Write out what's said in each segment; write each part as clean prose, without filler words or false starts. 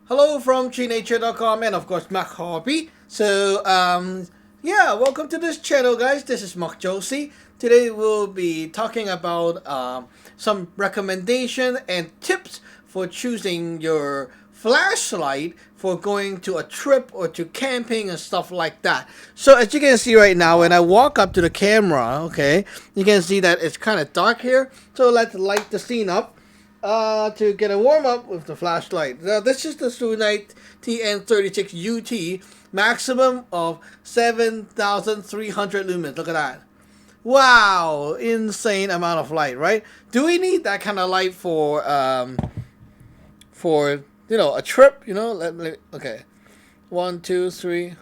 Hello from GearNature.com and of course Mac Hobby. Yeah, welcome to this channel, guys. This is Mark Josie. Today we'll be talking about some recommendation and tips for choosing your flashlight for going to a trip or to camping and stuff like that. So as you can see right now, when I walk up to the camera, okay, you can see that it's kind of dark here. So let's light the scene up to get a warm up with the flashlight. Now this is the Illuminate TN36 UT, maximum of 7,300 lumens. Look at that. Wow, insane amount of light, right? Do we need that kind of light for a trip? Okay, 1, 2, 3,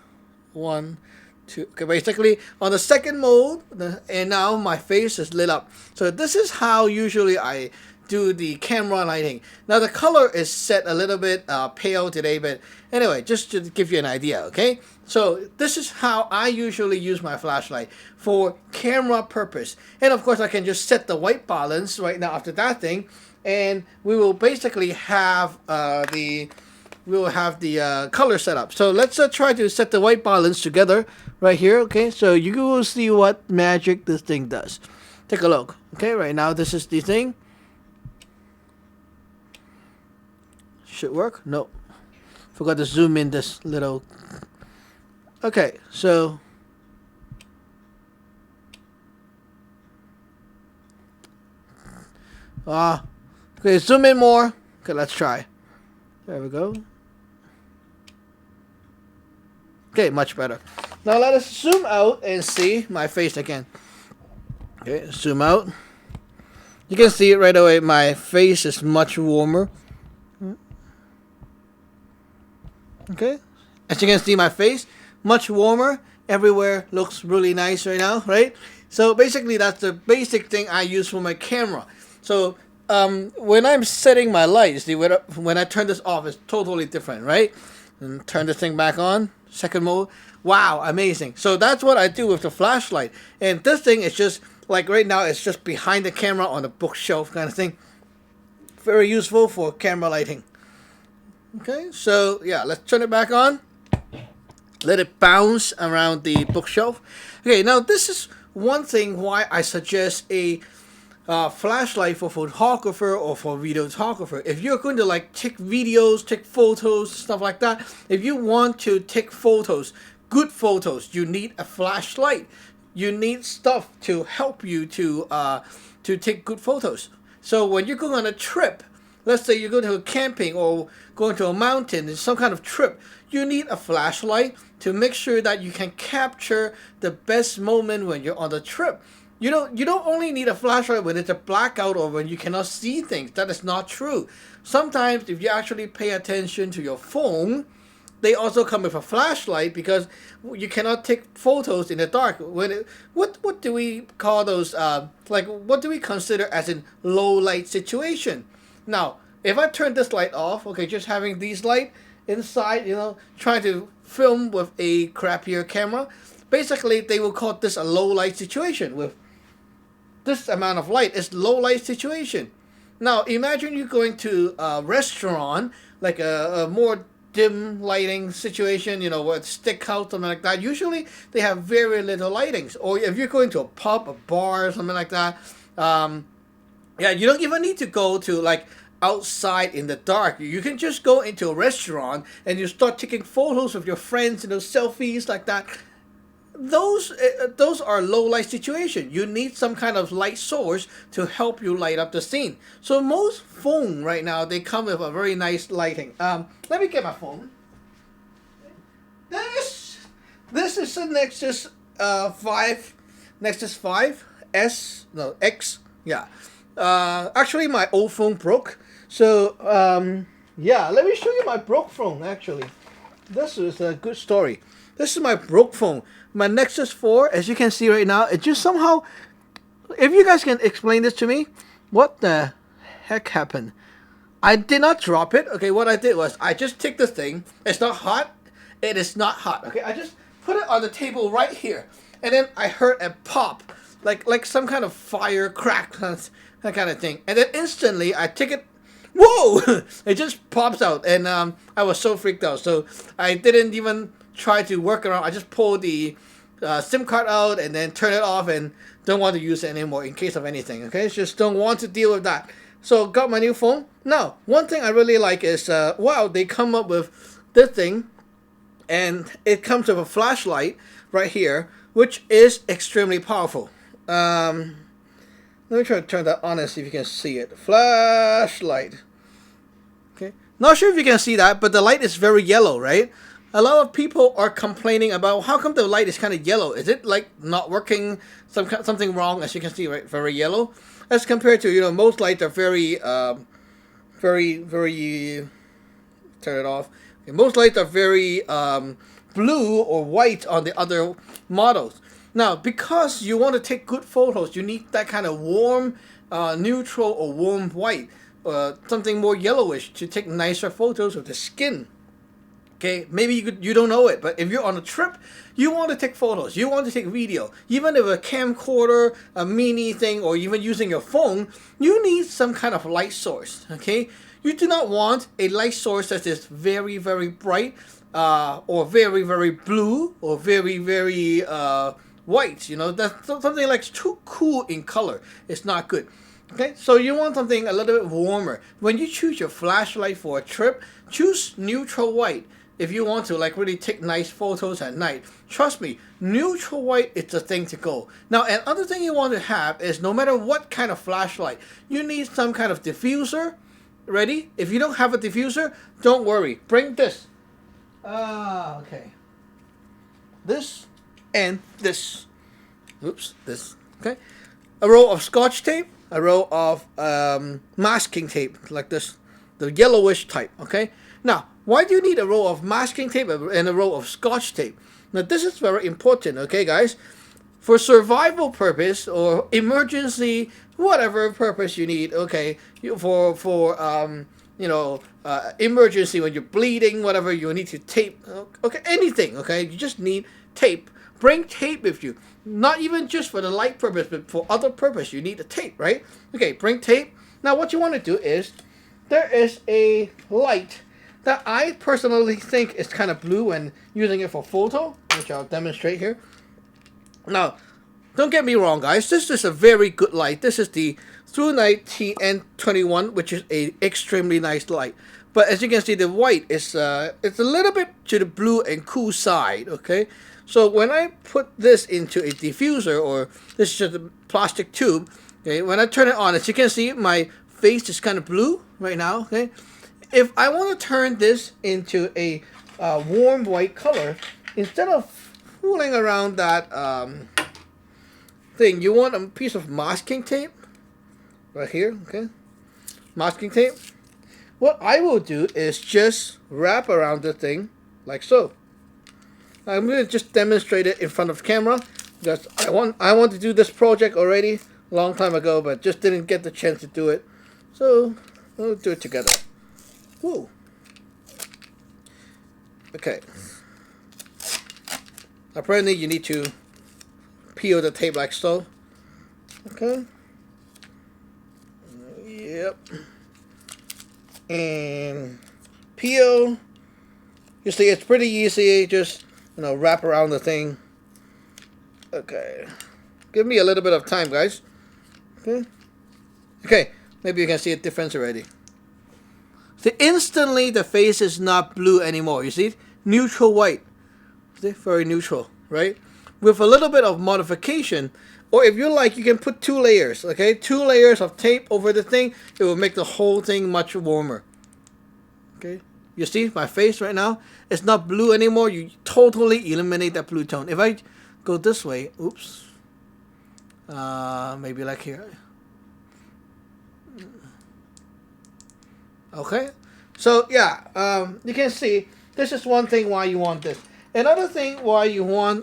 1, 2. Okay, basically on the second mode, and now my face is lit up. So this is how usually I do the camera lighting. Now the color is set a little bit pale today, but anyway, just to give you an idea, okay? So this is how I usually use my flashlight for camera purpose. And of course I can just set the white balance right now after that thing, and we will basically have the color set up. So let's try to set the white balance together right here, okay? So you will see what magic this thing does. Take a look. Okay, right now this is the thing. Should work? No. Forgot to zoom in this little. Okay, so okay, zoom in more. Okay, let's try. There we go. Okay, much better. Now let us zoom out and see my face again. Okay, zoom out. You can see it right away. My face is much warmer. Okay, as you can see, my face much warmer. Everywhere looks really nice right now, right? So basically that's the basic thing I use for my camera. So when I'm setting my light, see, when I turn this off, it's totally different, right? And turn this thing back on, second mode. Wow, amazing. So that's what I do with the flashlight. And this thing is just like right now, it's just behind the camera on the bookshelf kind of thing. Very useful for camera lighting. Okay, so yeah, let's turn it back on. Let it bounce around the bookshelf. Okay, now this is one thing why I suggest a flashlight for photographer or for videographer. If you're going to like take videos, take photos, stuff like that, if you want to take photos, good photos, you need a flashlight. You need stuff to help you to take good photos. So when you're going on a trip, let's say you're going to a camping or going to a mountain, some kind of trip, you need a flashlight to make sure that you can capture the best moment when you're on the trip. You don't only need a flashlight when it's a blackout or when you cannot see things. That is not true. Sometimes if you actually pay attention to your phone, they also come with a flashlight because you cannot take photos in the dark. What do we call those? What do we consider as in low light situation? Now, if I turn this light off, okay, just having these light inside, trying to film with a crappier camera, basically they will call this a low light situation. With this amount of light, it's low light situation. Now, imagine you going to a restaurant, like a more dim lighting situation, with stick out, something like that. Usually they have very little lightings. Or if you're going to a pub, a bar, something like that, yeah, you don't even need to go to like outside in the dark. You can just go into a restaurant and you start taking photos of your friends, selfies like that. Those are low light situation. You need some kind of light source to help you light up the scene. So most phone right now, they come with a very nice lighting. Let me get my phone. This is the Nexus 5, Nexus 5 X. Yeah. Actually my old phone broke, so yeah, let me show you my broke phone. Actually, this is a good story. This is my broke phone, my Nexus 4. As you can see right now, it just somehow, if you guys can explain this to me, what the heck happened? I did not drop it. Okay, what I did was I just took this thing. It's not hot. It is not hot. Okay, I just put it on the table right here, and then I heard a pop, like some kind of fire crack, that kind of thing. And then instantly I took it whoa, it just pops out, and I was so freaked out. So I didn't even try to work around. I just pulled the SIM card out and then turn it off, and don't want to use it anymore in case of anything. Okay, just don't want to deal with that. So got my new phone. Now, one thing I really like is wow, they come up with this thing, and it comes with a flashlight right here, which is extremely powerful. Let me try to turn that on and see if you can see it. Flashlight. Okay. Not sure if you can see that, but the light is very yellow, right? A lot of people are complaining about how come the light is kind of yellow. Is it like not working? Something wrong? As you can see, right, very yellow. As compared to most lights are very, very. Turn it off. Okay, most lights are very blue or white on the other models. Now, because you want to take good photos, you need that kind of warm, neutral or warm white, something more yellowish to take nicer photos of the skin. Okay, maybe you don't know it, but if you're on a trip, you want to take photos, you want to take video, even if a camcorder, a mini thing, or even using your phone, you need some kind of light source. Okay, you do not want a light source that is very, very bright, or very, very blue, or very, very white. That's something like too cool in color. It's not good. Okay, so you want something a little bit warmer. When you choose your flashlight for a trip, choose neutral white. If you want to really take nice photos at night, trust me, neutral white is the thing to go. Now, another thing you want to have is no matter what kind of flashlight, you need some kind of diffuser. Ready? If you don't have a diffuser, don't worry. Bring this. Okay. This and this. Oops, this. Okay. A roll of Scotch tape, a roll of masking tape, like this, the yellowish type. Okay. Now, why do you need a roll of masking tape and a roll of Scotch tape? Now, this is very important, okay, guys? For survival purpose or emergency, whatever purpose you need, okay, emergency when you're bleeding, whatever, you need to tape, okay, anything, okay? You just need tape. Bring tape with you. Not even just for the light purpose, but for other purpose, you need a tape, right? Okay, bring tape. Now, what you want to do is, there is a light that I personally think is kind of blue when using it for photo, which I'll demonstrate here. Now, don't get me wrong, guys. This is a very good light. This is the TrueNight TN21, which is a extremely nice light. But as you can see, the white is it's a little bit to the blue and cool side. Okay, so when I put this into a diffuser, or this is just a plastic tube. Okay, when I turn it on, as you can see, my face is kind of blue right now. Okay. If I want to turn this into a warm white color, instead of fooling around that thing, you want a piece of masking tape right here, okay? Masking tape. What I will do is just wrap around the thing like so. I'm going to just demonstrate it in front of camera because I want to do this project already a long time ago, but just didn't get the chance to do it. So we'll do it together. Woo. Okay. Apparently you need to peel the tape like so. Okay. Yep. And peel. You see, it's pretty easy. Just wrap around the thing. Okay. Give me a little bit of time, guys. Okay. Okay. Maybe you can see a difference already. See, instantly the face is not blue anymore. You see, neutral white. See, very neutral, right? With a little bit of modification, or if you like, you can put 2 layers. Okay, 2 layers of tape over the thing. It will make the whole thing much warmer. Okay, you see my face right now? It's not blue anymore. You totally eliminate that blue tone. If I go this way, oops. Maybe like here. Okay, so yeah, you can see this is one thing why you want this. Another thing why you want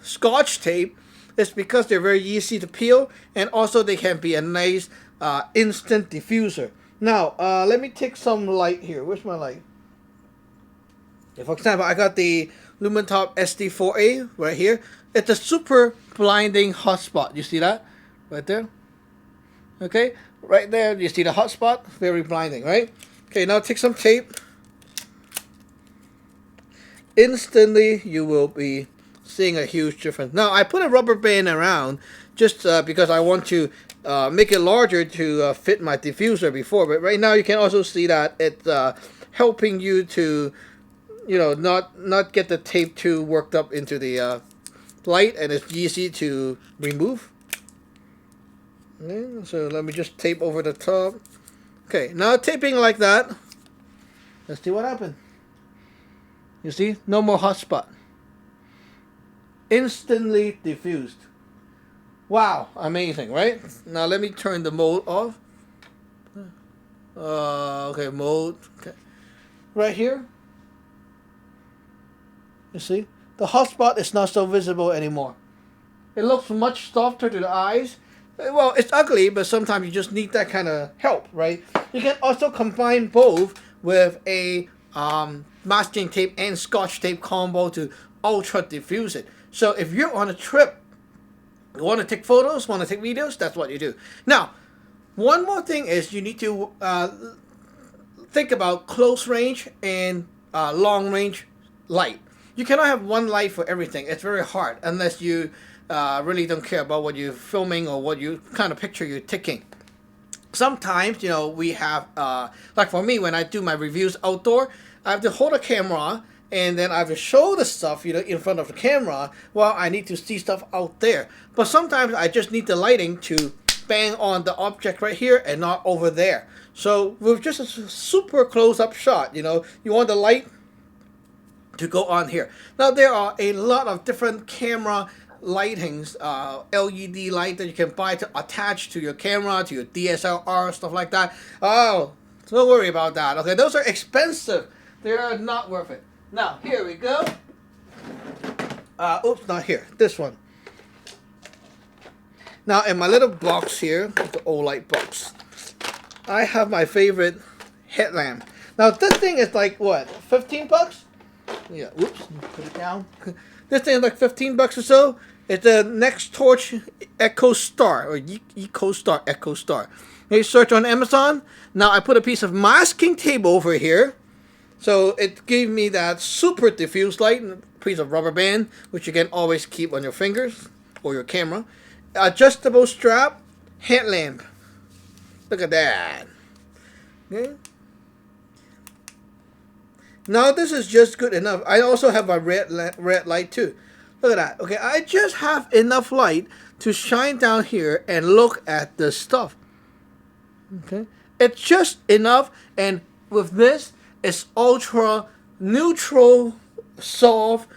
Scotch tape is because they're very easy to peel, and also they can be a nice instant diffuser. Now, let me take some light here. Where's my light? Yeah, for example, I got the Lumentop SD4A right here. It's a super blinding hotspot. You see that right there? Okay. Right there, you see the hot spot? Very blinding, right? Okay, now take some tape. Instantly, you will be seeing a huge difference. Now, I put a rubber band around just because I want to make it larger to fit my diffuser before. But right now, you can also see that it's helping you to, you know, not get the tape too worked up into the light, and it's easy to remove. Okay, so let me just tape over the top. Okay, now taping like that. Let's see what happened. You see, no more hot spot. Instantly diffused. Wow, amazing, right? Now let me turn the mode off. Okay, mode. Okay, right here. You see, the hot spot is not so visible anymore. It looks much softer to the eyes. Well, it's ugly, but sometimes you just need that kind of help, right? You can also combine both with a masking tape and scotch tape combo to ultra diffuse it. So if you're on a trip, you want to take photos, want to take videos, that's what you do. Now, one more thing is you need to think about close range and long range light. You cannot have one light for everything. It's very hard unless you really don't care about what you're filming or what you kind of picture you're taking. Sometimes, you know, we have, like for me, when I do my reviews outdoor, I have to hold a camera and then I have to show the stuff, you know, in front of the camera while I need to see stuff out there. But sometimes I just need the lighting to bang on the object right here and not over there. So with just a super close-up shot, you know, you want the light to go on here. Now there are a lot of different camera lightings, LED light that you can buy to attach to your camera, to your DSLR, stuff like that. Oh, don't worry about that. Okay, those are expensive. They are not worth it. Now, here we go. Oops, not here. This one. Now, in my little box here, the HaikeLite box, I have my favorite headlamp. Now, this thing is like, what, 15 bucks? Yeah, whoops, put it down. This thing is like 15 bucks or so. It's the Next Torch Echo Star, or Eco Star, Echo Star. You search on Amazon. Now, I put a piece of masking tape over here. So it gave me that super diffuse light, a piece of rubber band, which you can always keep on your fingers or your camera. Adjustable strap, headlamp. Look at that. Okay. Now this is just good enough. I also have a red light too. Look at that. Okay, I just have enough light to shine down here and look at the stuff. Okay, it's just enough, and with this, it's ultra neutral, soft,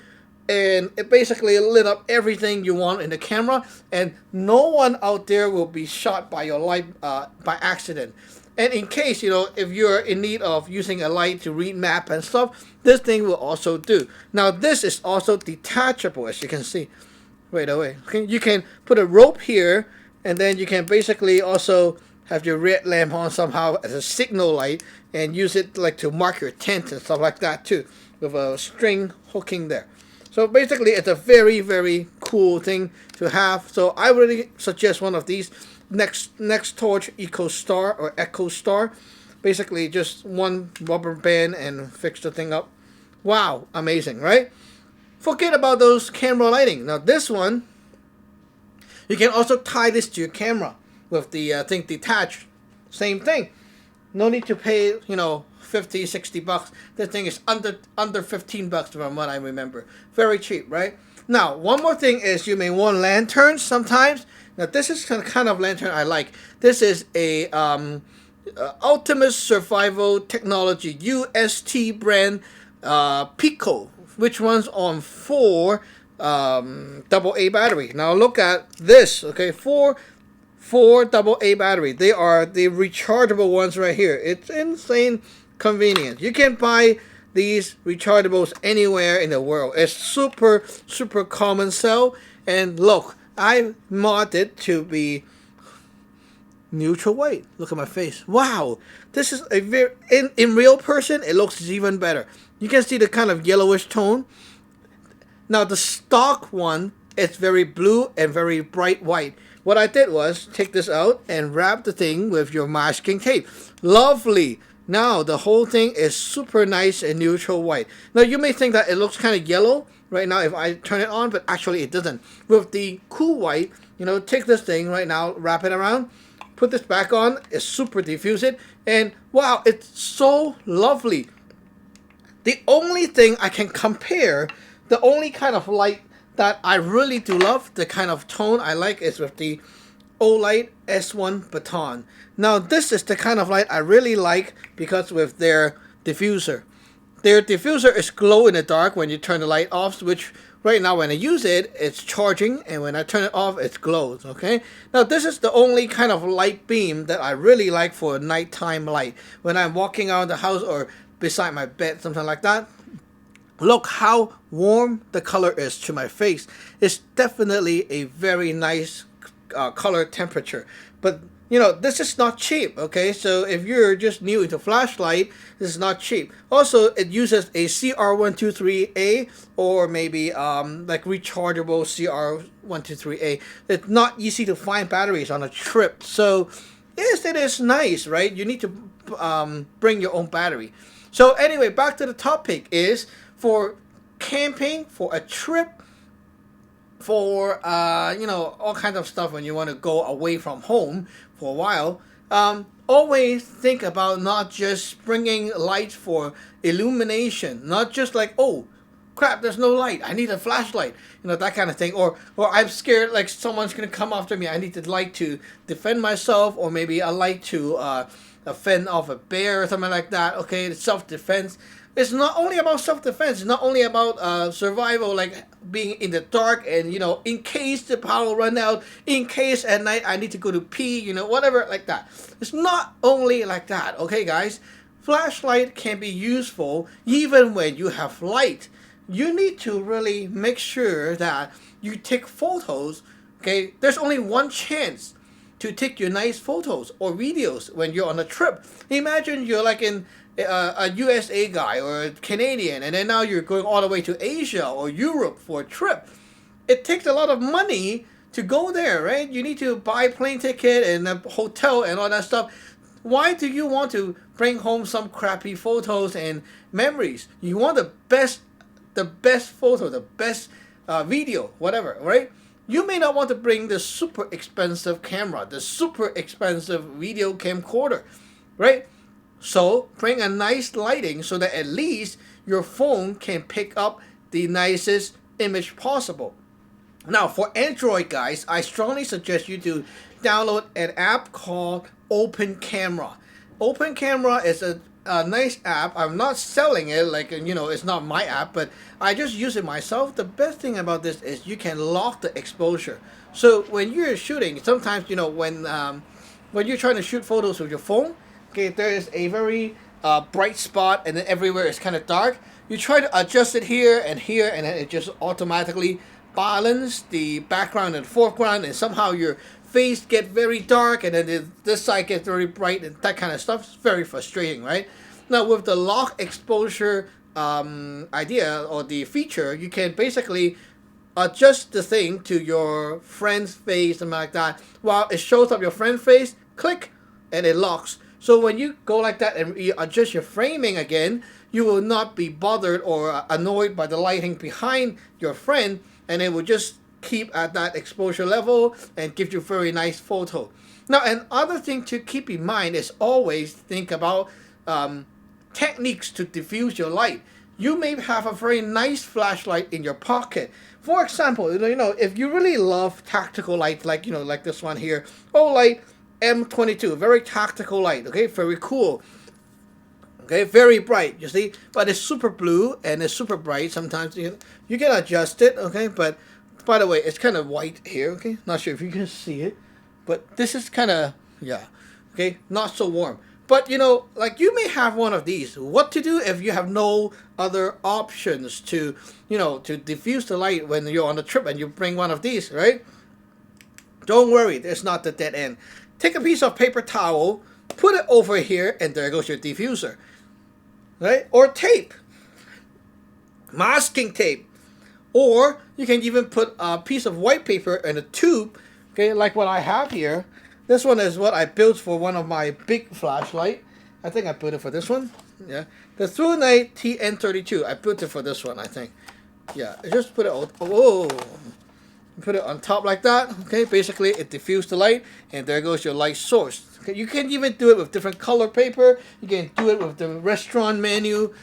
and it basically lit up everything you want in the camera, and no one out there will be shot by your light by accident. And in case, you know, if you're in need of using a light to read map and stuff, this thing will also do. Now, this is also detachable, as you can see right away. Okay, you can put a rope here, and then you can basically also have your red lamp on somehow as a signal light and use it like to mark your tent and stuff like that too, with a string hooking there. So basically, it's a very, very cool thing to have. So I really suggest one of these. Next Torch Eco Star or Echo Star. Basically just one rubber band and fix the thing up. Wow, amazing, right? Forget about those camera lighting. Now this one, you can also tie this to your camera with the thing detached. Same thing. No need to pay, you know, 50, 60 bucks. This thing is under 15 bucks from what I remember. Very cheap, right? Now, one more thing is you may want lanterns sometimes. Now, this is kind of lantern I like. This is a Ultimate Survival Technology UST brand Pico, which runs on 4 AA battery. Now, look at this, okay? 4 AA battery. They are the rechargeable ones right here. It's insane convenient. You can buy these rechargeables anywhere in the world. It's super common sell. And look, I modded it to be neutral white. Look at my face. Wow, this is a very in real person. It looks even better. You can see the kind of yellowish tone. Now the stock one, it's very blue and very bright white. what I did was take this out and wrap the thing with your masking tape. Lovely. Now the whole thing is super nice and neutral white. Now you may think that it looks kind of yellow right now if I turn it on, but actually it doesn't. With the cool white, take this thing right now, wrap it around, put this back on, it's super diffused, and wow, it's so lovely. The only thing I can compare, the only kind of light that I really do love, the kind of tone I like, is with the HaikeLite S1 baton. Now this is the kind of light I really like because with their diffuser. Their diffuser is glow in the dark when you turn the light off, which right now when I use it, it's charging, and when I turn it off, it glows, okay? Now this is the only kind of light beam that I really like for nighttime light. When I'm walking around the house or beside my bed, something like that. Look how warm the color is to my face. It's definitely a very nice color temperature. But this is not cheap, okay? So if you're just new into flashlight, this is not cheap. Also, it uses a CR123A or maybe like rechargeable CR123A. It's not easy to find batteries on a trip. So yes, it is nice, right? You need to bring your own battery. So anyway, back to the topic is for camping, for a trip, for all kinds of stuff when you want to go away from home for a while. Always think about not just bringing lights for illumination, not just like, oh crap, there's no light, I need a flashlight, that kind of thing, or I'm scared like someone's gonna come after me, I need a light to defend myself, or maybe a light to fend off a bear or something like that. Okay, it's self-defense. It's not only about self-defense. It's not only about survival, like being in the dark and, in case the power run out, in case at night I need to go to pee, whatever like that. It's not only like that, okay, guys? Flashlight can be useful even when you have light. You need to really make sure that you take photos, okay? There's only one chance to take your nice photos or videos when you're on a trip. Imagine you're like in a USA guy or a Canadian, and then now you're going all the way to Asia or Europe for a trip. It takes a lot of money to go there, right? You need to buy plane ticket and a hotel and all that stuff. Why do you want to bring home some crappy photos and memories? You want the best photo, the best video, whatever, right? You may not want to bring the super expensive camera, the super expensive video camcorder, right? So bring a nice lighting so that at least your phone can pick up the nicest image possible. Now for Android guys, I strongly suggest you to download an app called Open Camera. Open Camera is a nice app. I'm not selling it, like, it's not my app, but I just use it myself. The best thing about this is you can lock the exposure. So when you're shooting, sometimes, when you're trying to shoot photos with your phone, okay, there is a very bright spot and then everywhere is kind of dark. You try to adjust it here, and then it just automatically balance the background and foreground, and somehow your face get very dark, and then this side gets very bright, and that kind of stuff. It's very frustrating, right? Now with the lock exposure idea or the feature, you can basically adjust the thing to your friend's face, something like that. While it shows up your friend's face, click, and it locks. So when you go like that and you adjust your framing again, you will not be bothered or annoyed by the lighting behind your friend, and it will just keep at that exposure level and give you very nice photo. Now, another thing to keep in mind is always think about techniques to diffuse your light. You may have a very nice flashlight in your pocket. For example, if you really love tactical light, like like this one here, HaikeLite M22, very tactical light, okay, very cool, okay, very bright, you see, but it's super blue and it's super bright. Sometimes you can adjust it, okay, but by the way, it's kind of white here, okay, not sure if you can see it, but this is kind of, yeah, okay, not so warm. But like you may have one of these. What to do if you have no other options to to diffuse the light when you're on a trip and you bring one of these, right? Don't worry, it's not the dead end. Take a piece of paper towel, put it over here, and there goes your diffuser, right? Or tape, masking tape, or you can even put a piece of white paper and a tube, Okay, like what I have here. This one is what I built for one of my big flashlight. I think I built it for this one. Yeah, the True Night TN32. I built it for this one, I think. Yeah, I just put it on. Whoa. Put it on top like that. Okay, basically it diffused the light, and there goes your light source. Okay, you can even do it with different color paper. You can do it with the restaurant menu.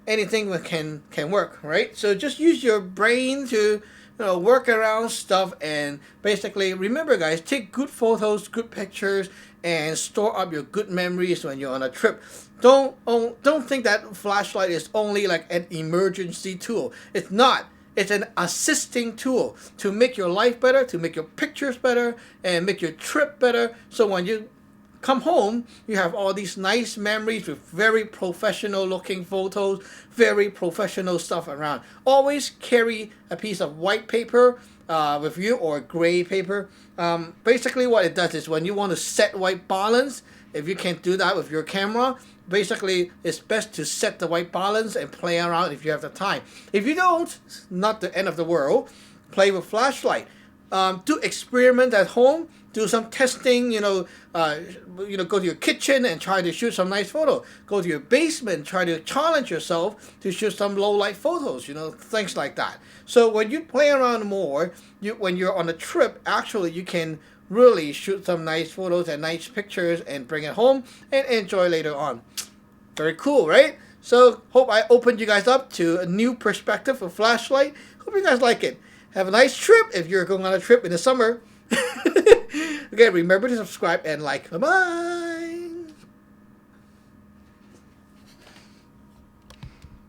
Anything that can work, right? So just use your brain to work around stuff, and basically remember, guys, take good photos, good pictures, and store up your good memories when you're on a trip. Don't think that flashlight is only like an emergency tool. It's not. It's an assisting tool to make your life better, to make your pictures better, and make your trip better. So when you come home, you have all these nice memories with very professional looking photos, very professional stuff around. Always carry a piece of white paper with you, or gray paper. Basically what it does is when you want to set white balance, if you can't do that with your camera, basically it's best to set the white balance and play around if you have the time. If you don't, not the end of the world. Play with flashlight. Do experiment at home. Do some testing. Go to your kitchen and try to shoot some nice photo. Go to your basement, try to challenge yourself to shoot some low light photos. Things like that. So when you play around more, when you're on a trip, actually you can really shoot some nice photos and nice pictures and bring it home and enjoy later on. Very cool, right? So hope I opened you guys up to a new perspective of flashlight. Hope you guys like it. Have a nice trip if you're going on a trip in the summer. Okay, remember to subscribe and like. Bye-bye.